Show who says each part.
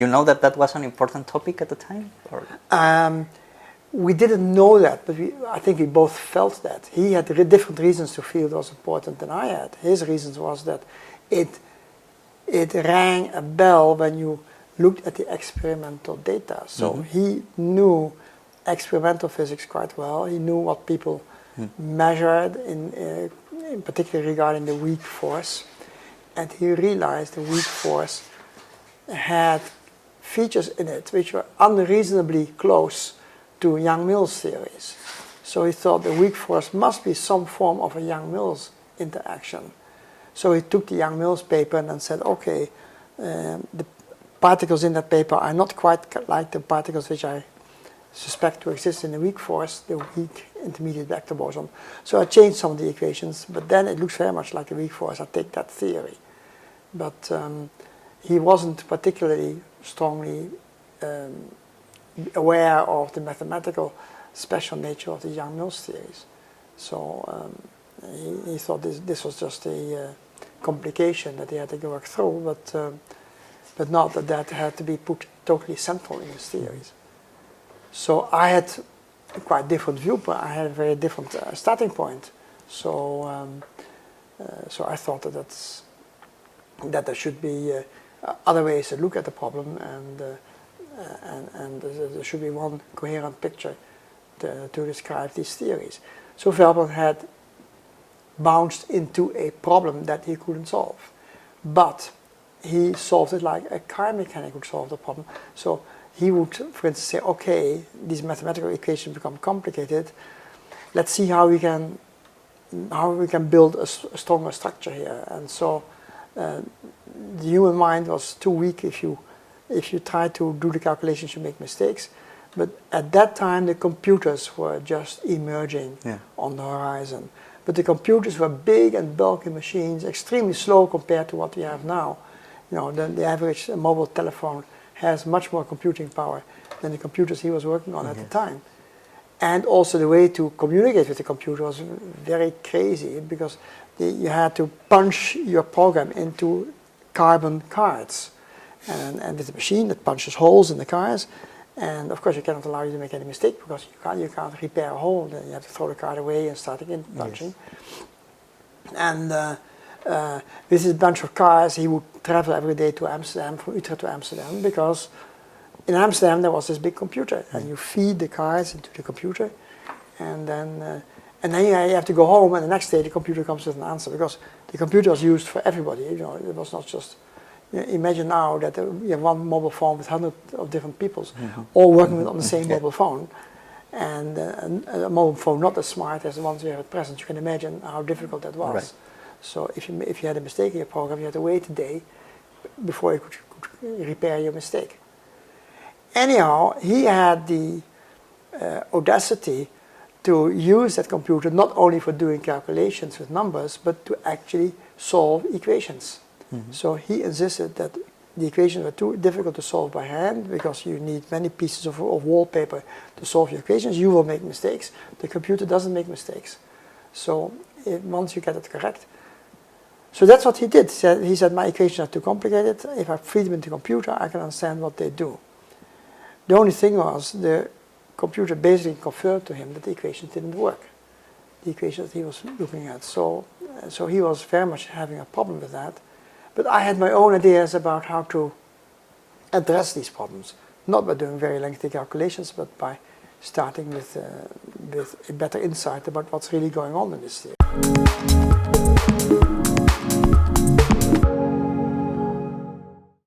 Speaker 1: You know that that was an important topic at the time? Or?
Speaker 2: We didn't know that, but I think we both felt that. He had different reasons to feel it was important than I had. His reasons was that it rang a bell when you looked at the experimental data. So he knew experimental physics quite well. He knew what people measured, in particular regarding the weak force. And he realized the weak force had features in it which were unreasonably close to Young-Mills theories. So he thought the weak force must be some form of a Young-Mills interaction. So he took the Young-Mills paper and then said, okay, the particles in that paper are not quite like the particles which I suspect to exist in the weak force, the weak intermediate vector boson. So I changed some of the equations, but then it looks very much like the weak force. I take that theory. But he wasn't particularly strongly aware of the mathematical special nature of the Young-Mills theories. So he thought this was just a complication that he had to work through, but not that had to be put totally central in his theories. So I had a quite different viewpoint. I had a very different starting point. So so I thought that there should be other ways to look at the problem, and there should be one coherent picture to describe these theories. So Veldman had bounced into a problem that he couldn't solve, but he solved it like a car mechanic would solve the problem. So he would, for instance, say, okay, these mathematical equations become complicated. Let's see how we can build a stronger structure here. And so the human mind was too weak. If you try to do the calculations, you make mistakes. But at that time, the computers were just emerging on the horizon. But the computers were big and bulky machines, extremely slow compared to what we have now. You know, the average mobile telephone has much more computing power than the computers he was working on at the time. And also the way to communicate with the computer was very crazy, because you had to punch your program into carbon cards. And with the machine that punches holes in the cards, and of course you cannot allow you to make any mistake, because you can't repair a hole. Then you have to throw the card away and start again punching. Yes. And with this bunch of cars, he would travel every day to Amsterdam, from Utrecht to Amsterdam, because in Amsterdam there was this big computer, and you feed the cards into the computer, and then you have to go home, and the next day the computer comes with an answer, because the computer was used for everybody. You know, it was not just. Imagine now that you have one mobile phone with hundreds of different people, all working on the same mobile phone, and a mobile phone not as smart as the ones we have at present. You can imagine how difficult that was. Right. So if you had a mistake in your program, you had to wait a day before you could repair your mistake. Anyhow, he had the audacity to use that computer not only for doing calculations with numbers, but to actually solve equations. So he insisted that the equations were too difficult to solve by hand, because you need many pieces of wallpaper to solve your equations. You will make mistakes. The computer doesn't make mistakes. So once you get it correct. So that's what he did. He said, my equations are too complicated. If I feed them into the computer, I can understand what they do. The only thing was, the computer basically confirmed to him that the equations didn't work. The equations that he was looking at. So he was very much having a problem with that. But I had my own ideas about how to address these problems, not by doing very lengthy calculations, but by starting with a better insight about what's really going on in this theory.